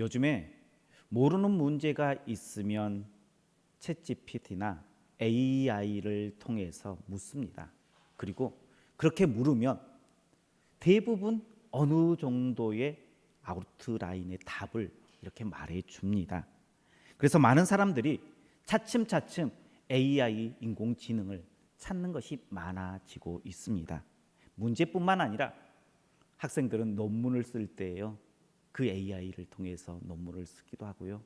요즘에 모르는 문제가 있으면 챗GPT나 AI를 통해서 묻습니다. 그리고 그렇게 물으면 대부분 어느 정도의 아웃라인의 답을 이렇게 말해 줍니다. 그래서 많은 사람들이 차츰차츰 AI 인공지능을 찾는 것이 많아지고 있습니다. 문제뿐만 아니라 학생들은 논문을 쓸 때에요, 그 AI를 통해서 논문을 쓰기도 하고요.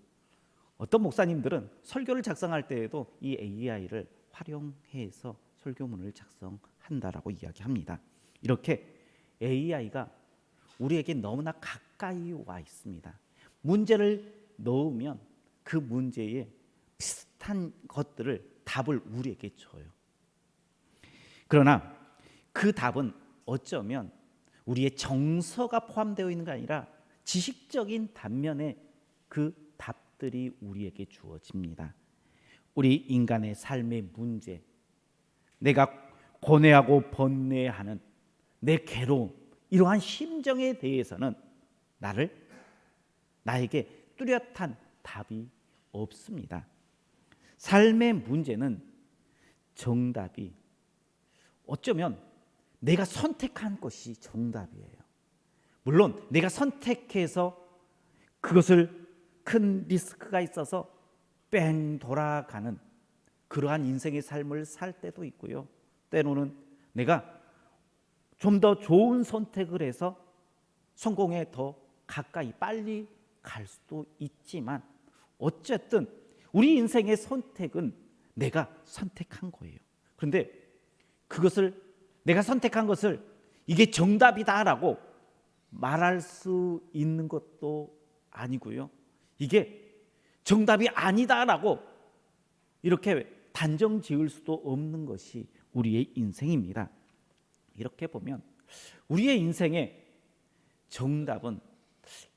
어떤 목사님들은 설교를 작성할 때에도 이 AI를 활용해서 설교문을 작성한다라고 이야기합니다. 이렇게 AI가 우리에게 너무나 가까이 와 있습니다. 문제를 넣으면 그 문제에 비슷한 것들을 답을 우리에게 줘요. 그러나 그 답은 어쩌면 우리의 정서가 포함되어 있는 게 아니라 지식적인 단면에 그 답들이 우리에게 주어집니다. 우리 인간의 삶의 문제, 내가 고뇌하고 번뇌하는 내 괴로움, 이러한 심정에 대해서는 나에게 뚜렷한 답이 없습니다. 삶의 문제는 정답이 어쩌면 내가 선택한 것이 정답이에요. 물론 내가 선택해서 그것을 큰 리스크가 있어서 뺑 돌아가는 그러한 인생의 삶을 살 때도 있고요. 때로는 내가 좀 더 좋은 선택을 해서 성공에 더 가까이 빨리 갈 수도 있지만 어쨌든 우리 인생의 선택은 내가 선택한 거예요. 그런데 그것을 내가 선택한 것을 이게 정답이다라고 말할 수 있는 것도 아니고요. 이게 정답이 아니다라고 이렇게 단정 지을 수도 없는 것이 우리의 인생입니다. 이렇게 보면 우리의 인생에 정답은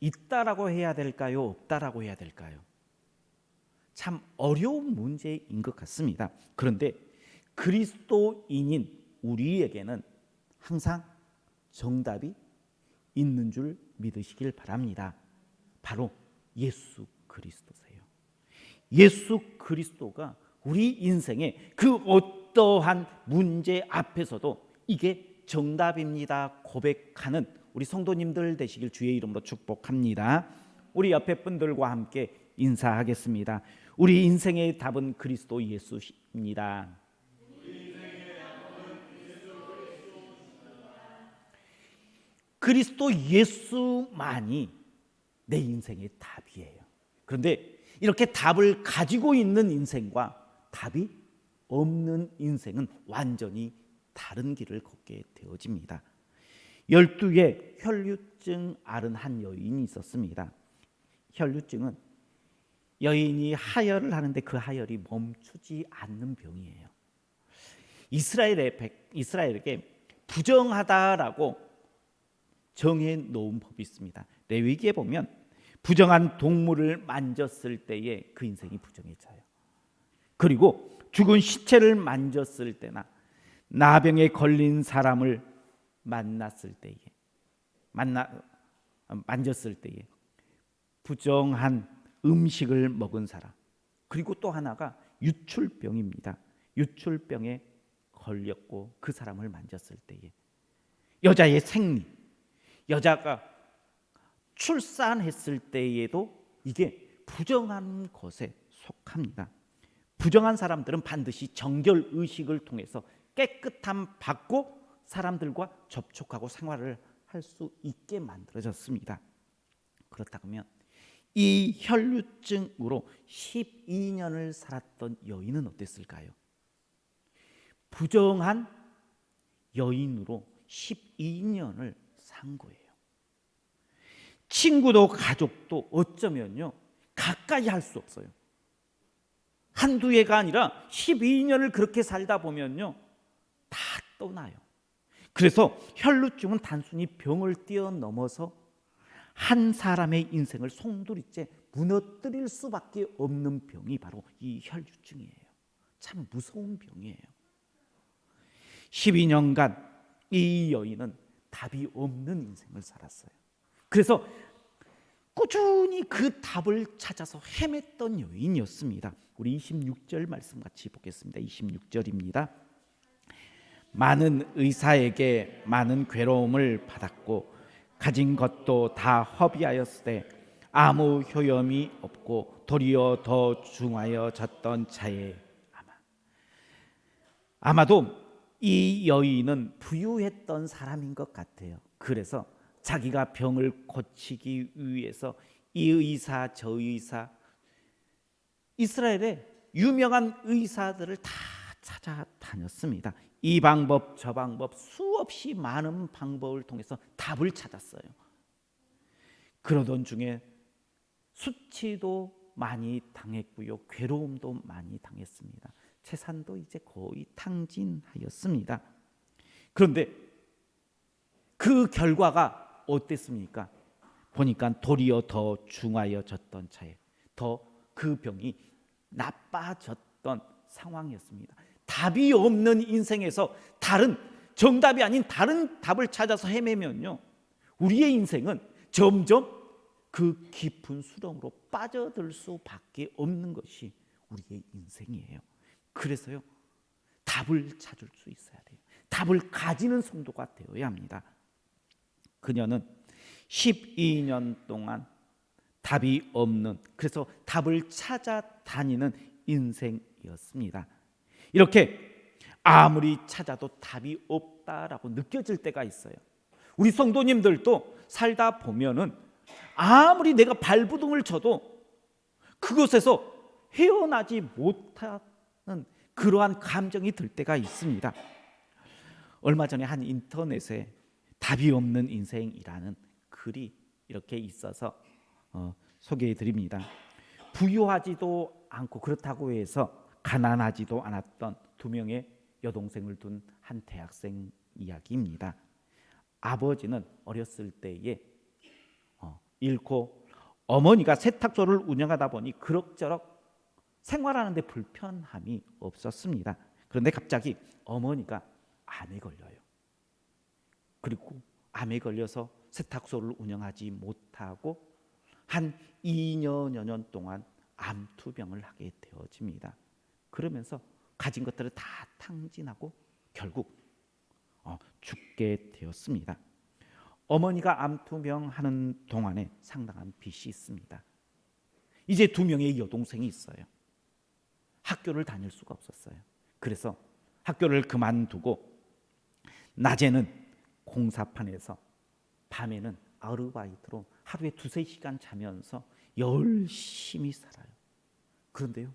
있다라고 해야 될까요? 없다라고 해야 될까요? 참 어려운 문제인 것 같습니다. 그런데 그리스도인인 우리에게는 항상 정답이 있는 줄 믿으시길 바랍니다. 바로 예수 그리스도세요. 예수 그리스도가 우리 인생의 그 어떠한 문제 앞에서도 이게 정답입니다 고백하는 우리 성도님들 되시길 주의 이름으로 축복합니다. 우리 옆에 분들과 함께 인사하겠습니다. 우리 인생의 답은 그리스도 예수입니다. 그리스도 예수만이 내 인생의 답이에요. 그런데 이렇게 답을 가지고 있는 인생과 답이 없는 인생은 완전히 다른 길을 걷게 되어집니다. 12의 혈류증 앓은 한 여인이 있었습니다. 혈류증은 여인이 하혈을 하는데 그 하혈이 멈추지 않는 병이에요. 이스라엘에게 부정하다라고 정해 놓은 법이 있습니다. 레위기에 보면 부정한 동물을 만졌을 때에 그 인생이 부정해져요. 그리고 죽은 시체를 만졌을 때나 나병에 걸린 사람을 만졌을 때에 부정한 음식을 먹은 사람, 그리고 또 하나가 유출병입니다. 유출병에 걸렸고 그 사람을 만졌을 때에 여자의 생리, 여자가 출산했을 때에도 이게 부정한 것에 속합니다. 부정한 사람들은 반드시 정결의식을 통해서 깨끗함 받고 사람들과 접촉하고 생활을 할 수 있게 만들어졌습니다. 그렇다면 이 혈류증으로 12년을 살았던 여인은 어땠을까요? 부정한 여인으로 12년을 산 거예요. 친구도 가족도 어쩌면요 가까이 할 수 없어요. 한두 해가 아니라 12년을 그렇게 살다 보면요 다 떠나요. 그래서 혈루증은 단순히 병을 뛰어넘어서 한 사람의 인생을 송두리째 무너뜨릴 수밖에 없는 병이 바로 이 혈류증이에요. 참 무서운 병이에요. 12년간 이 여인은 답이 없는 인생을 살았어요. 그래서 꾸준히 그 답을 찾아서 헤맸던 여인이었습니다. 우리 26절 말씀 같이 보겠습니다. 26절입니다. 많은 의사에게 많은 괴로움을 받았고 가진 것도 다 허비하였으되 아무 효염이 없고 도리어 더 중하여졌던 차에 아마도 이 여인은 부유했던 사람인 것 같아요. 그래서 자기가 병을 고치기 위해서 이 의사 저 의사, 이스라엘의 유명한 의사들을 다 찾아다녔습니다. 이 방법 저 방법 수없이 많은 방법을 통해서 답을 찾았어요. 그러던 중에 수치도 많이 당했고요, 괴로움도 많이 당했습니다. 재산도 이제 거의 탕진하였습니다. 그런데 그 결과가 어땠습니까? 보니까 도리어 더 중하여졌던 차에 더 그 병이 나빠졌던 상황이었습니다. 답이 없는 인생에서 다른 정답이 아닌 다른 답을 찾아서 헤매면요, 우리의 인생은 점점 그 깊은 수렁으로 빠져들 수밖에 없는 것이 우리의 인생이에요. 그래서요, 답을 찾을 수 있어야 돼요. 답을 가지는 성도가 되어야 합니다. 그녀는 12년 동안 답이 없는, 그래서 답을 찾아다니는 인생이었습니다. 이렇게 아무리 찾아도 답이 없다라고 느껴질 때가 있어요. 우리 성도님들도 살다 보면은 아무리 내가 발버둥을 쳐도 그것에서 헤어나지 못하는 그러한 감정이 들 때가 있습니다. 얼마 전에 한 인터넷에 답이 없는 인생이라는 글이 이렇게 있어서 소개해 드립니다. 부유하지도 않고 그렇다고 해서 가난하지도 않았던 두 명의 여동생을 둔 한 대학생 이야기입니다. 아버지는 어렸을 때에 잃고 어머니가 세탁소를 운영하다 보니 그럭저럭 생활하는 데 불편함이 없었습니다. 그런데 갑자기 어머니가 암에 걸려요. 그리고 암에 걸려서 세탁소를 운영하지 못하고 한 2년여 년 동안 암투병을 하게 되어집니다. 그러면서 가진 것들을 다 탕진하고 결국 죽게 되었습니다. 어머니가 암투병하는 동안에 상당한 빚이 있습니다. 이제 두 명의 여동생이 있어요. 학교를 다닐 수가 없었어요. 그래서 학교를 그만두고 낮에는 공사판에서 밤에는 아르바이트로 하루에 2-3시간 자면서 열심히 살아요. 그런데요,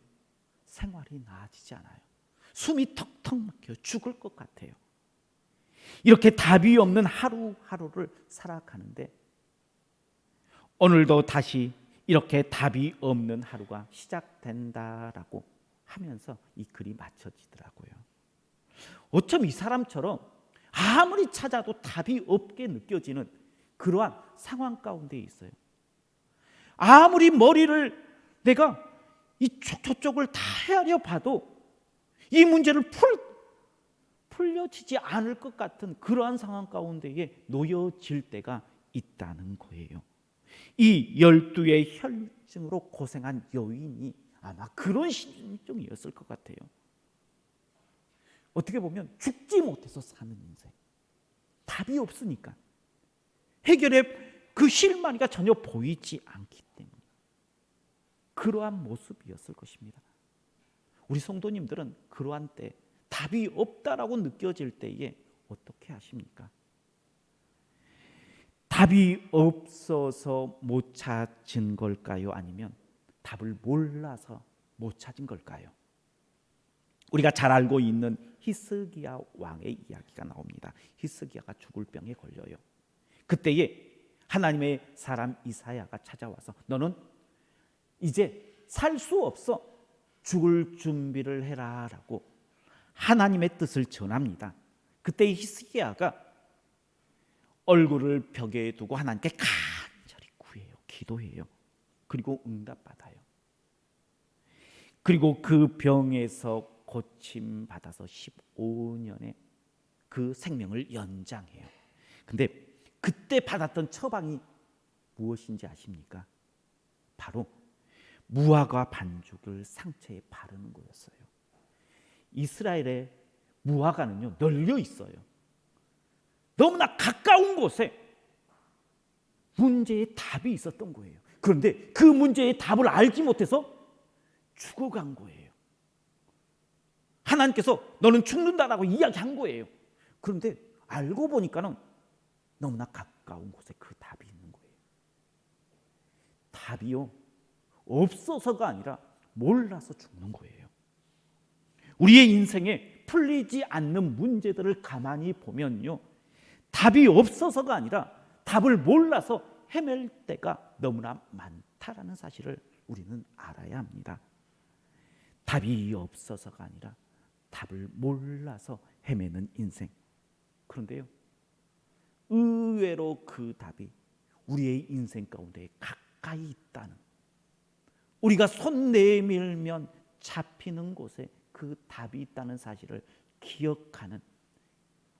생활이 나아지지 않아요. 숨이 턱턱 막혀요. 죽을 것 같아요. 이렇게 답이 없는 하루하루를 살아가는데 오늘도 다시 이렇게 답이 없는 하루가 시작된다라고 하면서 이 글이 맞춰지더라고요. 어쩜 이 사람처럼 아무리 찾아도 답이 없게 느껴지는 그러한 상황 가운데 있어요. 아무리 머리를 내가 이쪽 저쪽을 다 헤아려 봐도 이 문제를 풀려지지 않을 것 같은 그러한 상황 가운데에 놓여질 때가 있다는 거예요. 이 12의 혈증으로 고생한 여인이 아마 그런 심정이었을 것 같아요. 어떻게 보면 죽지 못해서 사는 인생, 답이 없으니까 해결의 그 실마리가 전혀 보이지 않기 때문에 그러한 모습이었을 것입니다. 우리 성도님들은 그러한 때 답이 없다라고 느껴질 때에 어떻게 하십니까? 답이 없어서 못 찾은 걸까요? 아니면 답을 몰라서 못 찾은 걸까요? 우리가 잘 알고 있는 히스기야 왕의 이야기가 나옵니다. 히스기야가 죽을 병에 걸려요. 그때에 하나님의 사람 이사야가 찾아와서 너는 이제 살 수 없어, 죽을 준비를 해라 라고 하나님의 뜻을 전합니다. 그때 히스기야가 얼굴을 벽에 두고 하나님께 간절히 구해요. 기도해요. 그리고 응답받아요. 그리고 그 병에서 고침받아서 15년의 그 생명을 연장해요. 근데 그때 받았던 처방이 무엇인지 아십니까? 바로 무화과 반죽을 상처에 바르는 거였어요. 이스라엘의 무화과는요, 널려 있어요. 너무나 가까운 곳에 문제의 답이 있었던 거예요. 그런데 그 문제의 답을 알지 못해서 죽어간 거예요. 하나님께서 너는 죽는다라고 이야기한 거예요. 그런데 알고 보니까는 너무나 가까운 곳에 그 답이 있는 거예요. 답이요, 없어서가 아니라 몰라서 죽는 거예요. 우리의 인생에 풀리지 않는 문제들을 가만히 보면요, 답이 없어서가 아니라 답을 몰라서 헤맬 때가 너무나 많다라는 사실을 우리는 알아야 합니다. 답이 없어서가 아니라 답을 몰라서 헤매는 인생. 그런데요, 의외로 그 답이 우리의 인생 가운데 가까이 있다는, 우리가 손 내밀면 잡히는 곳에 그 답이 있다는 사실을 기억하는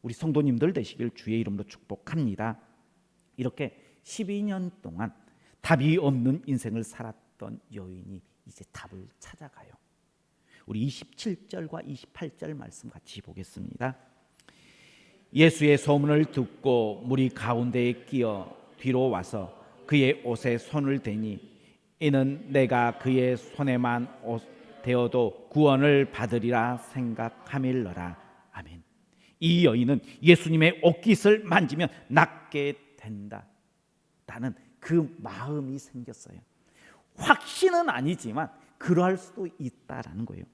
우리 성도님들 되시길 주의 이름으로 축복합니다. 이렇게 12년 동안 답이 없는 인생을 살았던 여인이 이제 답을 찾아가요. 우리 27절과 28절 말씀 같이 보겠습니다. 예수의 소문을 듣고 무리 가운데에 끼어 뒤로 와서 그의 옷에 손을 대니 이는 내가 그의 손에만 대어도 구원을 받으리라 생각함일러라. 아멘. 이 여인은 예수님의 옷깃을 만지면 낫게 된다라는 그 마음이 생겼어요. 확신은 아니지만 그러할 수도 있다라는 거예요.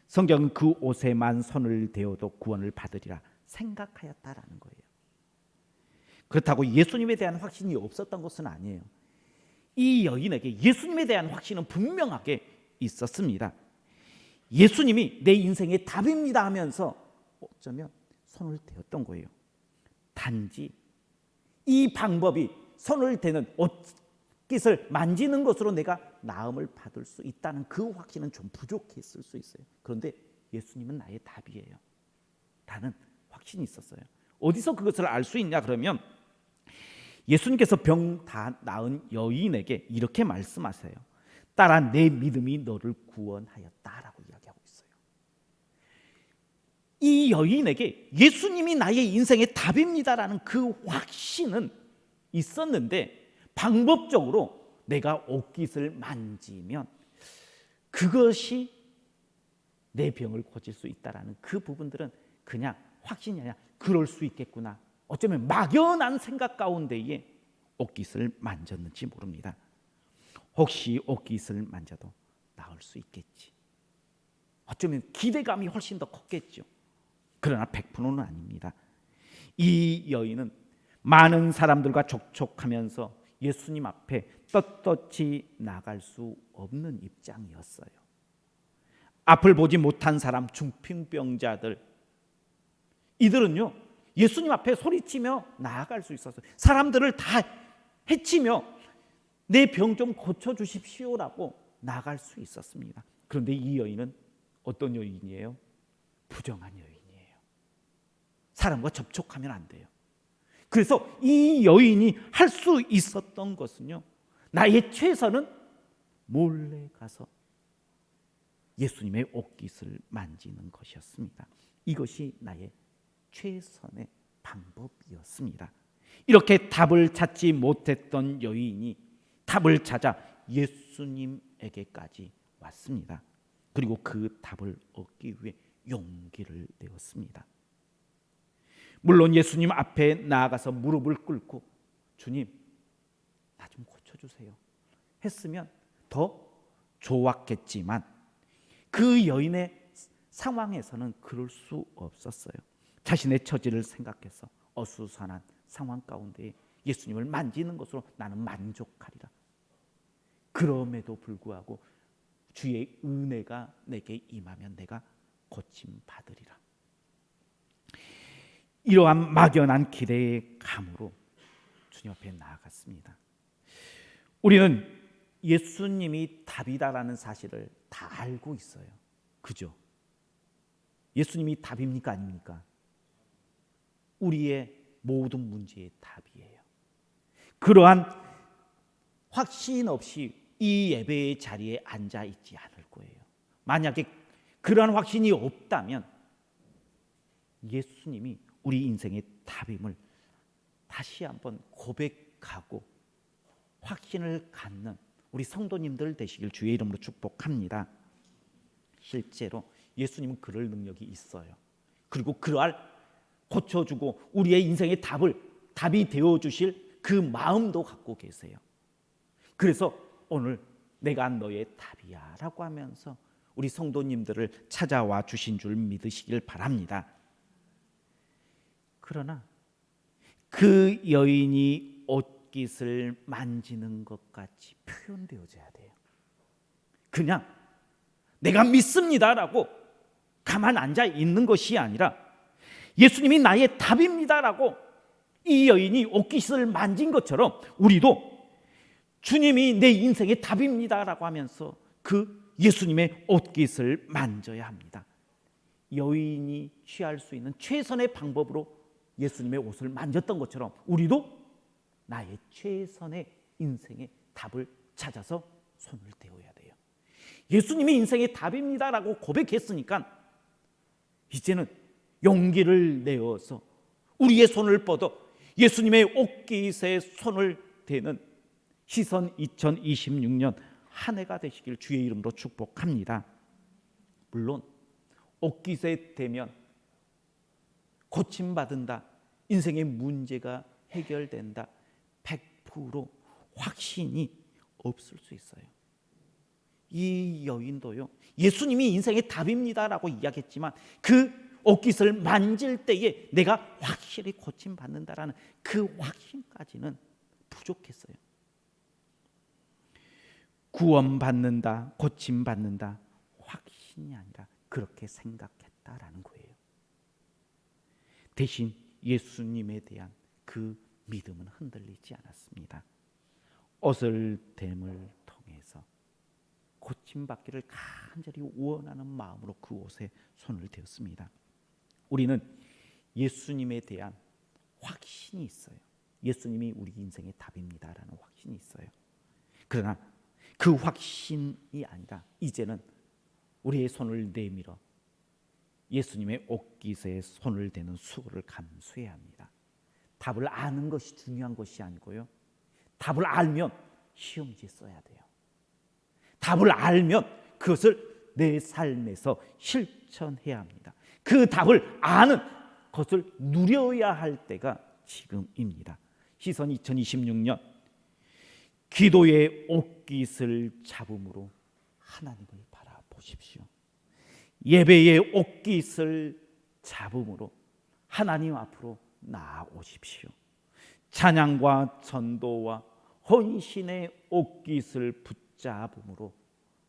성경은 그 옷에만 손을 대어도 구원을 받으리라 생각하였다라는 거예요. 그렇다고 예수님에 대한 확신이 없었던 것은 아니에요. 이 여인에게 예수님에 대한 확신은 분명하게 있었습니다. 예수님이 내 인생의 답입니다 하면서 어쩌면 손을 대었던 거예요. 단지 이 방법이 손을 대는 옷깃을 만지는 것으로 내가 나음을 받을 수 있다는 그 확신은 좀 부족했을 수 있어요. 그런데 예수님은 나의 답이에요 라는 확신이 있었어요. 어디서 그것을 알 수 있냐 그러면 예수님께서 병 다 나은 여인에게 이렇게 말씀하세요. 딸아, 내 믿음이 너를 구원하였다라고 이야기하고 있어요. 이 여인에게 예수님이 나의 인생의 답입니다라는 그 확신은 있었는데 방법적으로 내가 옷깃을 만지면 그것이 내 병을 고칠 수 있다라는 그 부분들은 그냥 확신이 아니라 그럴 수 있겠구나, 어쩌면 막연한 생각 가운데에 옷깃을 만졌는지 모릅니다. 혹시 옷깃을 만져도 나을 수 있겠지, 어쩌면 기대감이 훨씬 더 컸겠죠. 그러나 100%는 아닙니다. 이 여인은 많은 사람들과 접촉하면서 예수님 앞에 떳떳이 나갈 수 없는 입장이었어요. 앞을 보지 못한 사람, 중풍병자들, 이들은요 예수님 앞에 소리치며 나아갈 수 있었어요. 사람들을 다 해치며 내 병 좀 고쳐주십시오라고 나갈 수 있었습니다. 그런데 이 여인은 어떤 여인이에요? 부정한 여인이에요. 사람과 접촉하면 안 돼요. 그래서 이 여인이 할 수 있었던 것은요, 나의 최선은 몰래 가서 예수님의 옷깃을 만지는 것이었습니다. 이것이 나의 최선의 방법이었습니다. 이렇게 답을 찾지 못했던 여인이 답을 찾아 예수님에게까지 왔습니다. 그리고 그 답을 얻기 위해 용기를 내었습니다. 물론 예수님 앞에 나아가서 무릎을 꿇고 주님, 나 좀 고쳐주세요 했으면 더 좋았겠지만 그 여인의 상황에서는 그럴 수 없었어요. 자신의 처지를 생각해서 어수선한 상황 가운데 예수님을 만지는 것으로 나는 만족하리라. 그럼에도 불구하고 주의 은혜가 내게 임하면 내가 고침 받으리라. 이러한 막연한 기대의 감으로 주님 앞에 나아갔습니다. 우리는 예수님이 답이다라는 사실을 다 알고 있어요. 그죠? 예수님이 답입니까 아닙니까? 우리의 모든 문제의 답이에요. 그러한 확신 없이 이 예배의 자리에 앉아 있지 않을 거예요. 만약에 그러한 확신이 없다면 예수님이 우리 인생의 답임을 다시 한번 고백하고 확신을 갖는 우리 성도님들 되시길 주의 이름으로 축복합니다. 실제로 예수님은 그럴 능력이 있어요. 그리고 그러할 고쳐주고 우리의 인생의 답이 되어주실 그 마음도 갖고 계세요. 그래서 오늘 내가 너의 답이야 라고 하면서 우리 성도님들을 찾아와 주신 줄 믿으시길 바랍니다. 그러나 그 여인이 옷깃을 만지는 것 같이 표현되어져야 돼요. 그냥 내가 믿습니다라고 가만 앉아 있는 것이 아니라 예수님이 나의 답입니다라고 이 여인이 옷깃을 만진 것처럼 우리도 주님이 내 인생의 답입니다라고 하면서 그 예수님의 옷깃을 만져야 합니다. 여인이 취할 수 있는 최선의 방법으로 예수님의 옷을 만졌던 것처럼 우리도 나의 최선의 인생의 답을 찾아서 손을 대어야 돼요. 예수님이 인생의 답입니다라고 고백했으니까 이제는 용기를 내어서 우리의 손을 뻗어 예수님의 옷깃에 손을 대는 시선 2026년 한 해가 되시길 주의 이름으로 축복합니다. 물론 옷깃에 대면 고침받는다, 인생의 문제가 해결된다, 100% 확신이 없을 수 있어요. 이 여인도요, 예수님이 인생의 답입니다라고 이야기했지만 그 옷깃을 만질 때에 내가 확실히 고침받는다라는 그 확신까지는 부족했어요. 구원받는다, 고침받는다, 확신이 아니라 그렇게 생각했다라는 거예요. 대신 예수님에 대한 그 믿음은 흔들리지 않았습니다. 옷을 댐을 통해서 고침받기를 간절히 원하는 마음으로 그 옷에 손을 대었습니다. 우리는 예수님에 대한 확신이 있어요. 예수님이 우리 인생의 답입니다라는 확신이 있어요. 그러나 그 확신이 아니라 이제는 우리의 손을 내밀어 예수님의 옷깃에 손을 대는 수고를 감수해야 합니다. 답을 아는 것이 중요한 것이 아니고요, 답을 알면 시험지에 써야 돼요. 답을 알면 그것을 내 삶에서 실천해야 합니다. 그 답을 아는 것을 누려야 할 때가 지금입니다. 시선 2026년 기도의 옷깃을 잡음으로 하나님을 바라보십시오. 예배의 옷깃을 잡음으로 하나님 앞으로 나아오십시오. 찬양과 전도와 헌신의 옷깃을 붙잡음으로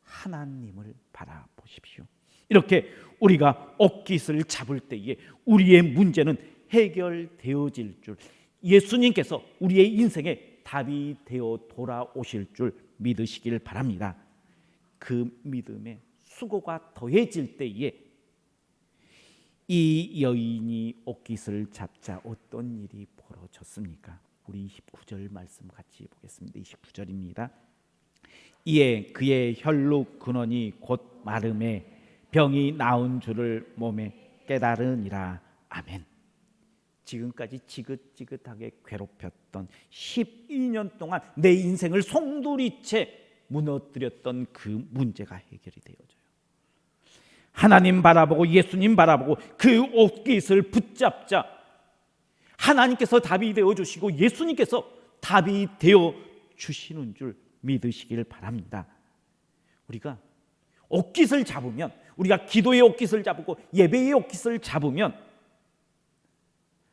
하나님을 바라보십시오. 이렇게 우리가 옷깃을 잡을 때에 우리의 문제는 해결되어질 줄, 예수님께서 우리의 인생에 답이 되어 돌아오실 줄 믿으시길 바랍니다. 그 믿음에 수고가 더해질 때에 이 여인이 옷깃을 잡자 어떤 일이 벌어졌습니까? 우리 29절 말씀 같이 보겠습니다. 29절입니다. 이에 그의 혈육 근원이 곧 마름에 병이 나은 줄을 몸에 깨달으니라. 아멘. 지금까지 지긋지긋하게 괴롭혔던 12년 동안 내 인생을 송두리째 무너뜨렸던 그 문제가 해결이 되어져요. 하나님 바라보고 예수님 바라보고 그 옷깃을 붙잡자 하나님께서 답이 되어주시고 예수님께서 답이 되어주시는 줄 믿으시길 바랍니다. 우리가 옷깃을 잡으면, 우리가 기도의 옷깃을 잡고 예배의 옷깃을 잡으면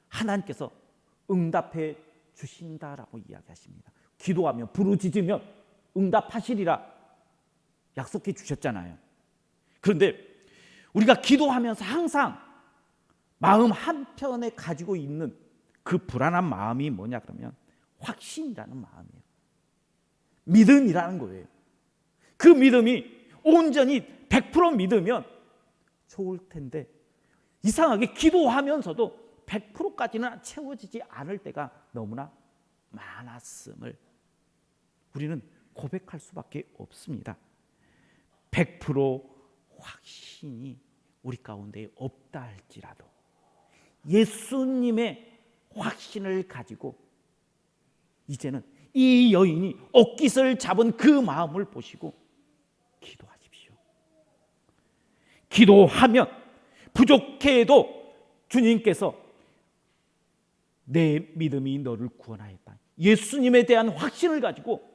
하나님께서 응답해 주신다라고 이야기하십니다. 기도하면 부르짖으면 응답하시리라 약속해 주셨잖아요. 그런데 우리가 기도하면서 항상 마음 한편에 가지고 있는 그 불안한 마음이 뭐냐 그러면 확신이라는 마음이에요. 믿음이라는 거예요. 그 믿음이 온전히 100% 믿으면 좋을 텐데 이상하게 기도하면서도 100%까지는 채워지지 않을 때가 너무나 많았음을 우리는 고백할 수밖에 없습니다. 100% 확신이 우리 가운데 없다 할지라도 예수님의 확신을 가지고 이제는 이 여인이 옷깃을 잡은 그 마음을 보시고 기도하십시오. 기도하면 부족해도 주님께서 내 믿음이 너를 구원하였다, 예수님에 대한 확신을 가지고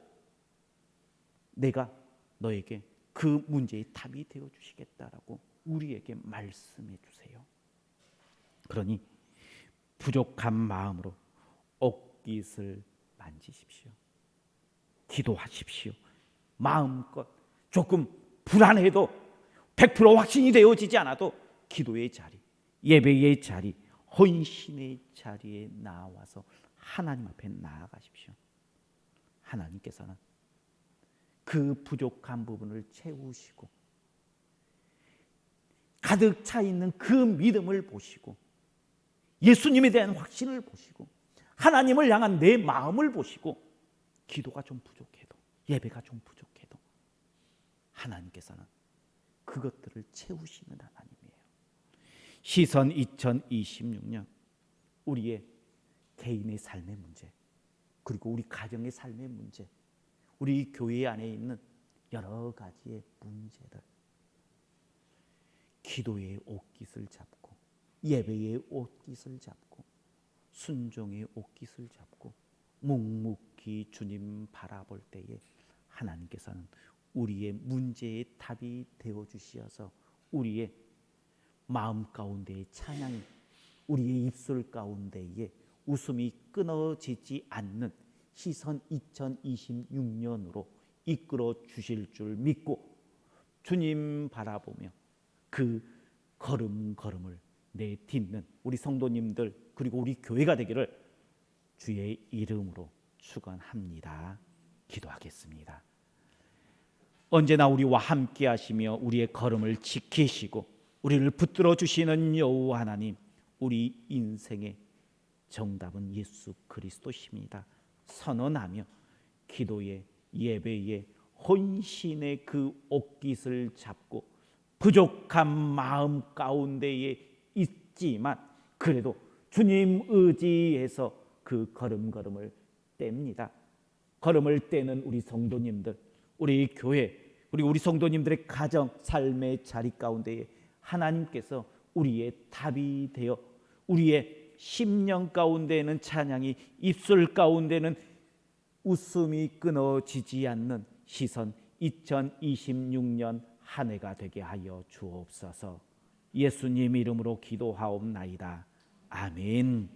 내가 너에게 그 문제의 답이 되어 주시겠다라고 우리에게 말씀해 주세요. 그러니 부족한 마음으로 옷깃을 만지십시오. 기도하십시오. 마음껏 조금 불안해도 100% 확신이 되어지지 않아도 기도의 자리, 예배의 자리, 헌신의 자리에 나와서 하나님 앞에 나아가십시오. 하나님께서는 그 부족한 부분을 채우시고 가득 차 있는 그 믿음을 보시고 예수님에 대한 확신을 보시고 하나님을 향한 내 마음을 보시고 기도가 좀 부족해도 예배가 좀 부족해도 하나님께서는 그것들을 채우시는 하나님이에요. 시선 2026년 우리의 개인의 삶의 문제, 그리고 우리 가정의 삶의 문제, 우리 교회 안에 있는 여러 가지의 문제들, 기도의 옷깃을 잡고 예배의 옷깃을 잡고 순종의 옷깃을 잡고 묵묵히 주님 바라볼 때에 하나님께서는 우리의 문제의 답이 되어 주시어서 우리의 마음 가운데의 찬양이, 우리의 입술 가운데에 웃음이 끊어지지 않는 시선 2026년으로 이끌어 주실 줄 믿고 주님 바라보며 그 걸음걸음을 내딛는 우리 성도님들 그리고 우리 교회가 되기를 주의 이름으로 축원합니다. 기도하겠습니다. 언제나 우리와 함께 하시며 우리의 걸음을 지키시고 우리를 붙들어 주시는 여호와 하나님, 우리 인생의 정답은 예수 그리스도십니다. 선언하며 기도의 예배의 헌신의 그 옷깃을 잡고 부족한 마음 가운데에 있지만 그래도 주님 의지에서 그 걸음걸음을 뗍니다. 걸음을 떼는 우리 성도님들, 우리 교회, 그리고 우리 성도님들의 가정, 삶의 자리 가운데에 하나님께서 우리의 답이 되어 우리의 심령 가운데에는 찬양이, 입술 가운데는 웃음이 끊어지지 않는 시선 2026년 한 해가 되게 하여 주옵소서. 예수님 이름으로 기도하옵나이다. 아멘.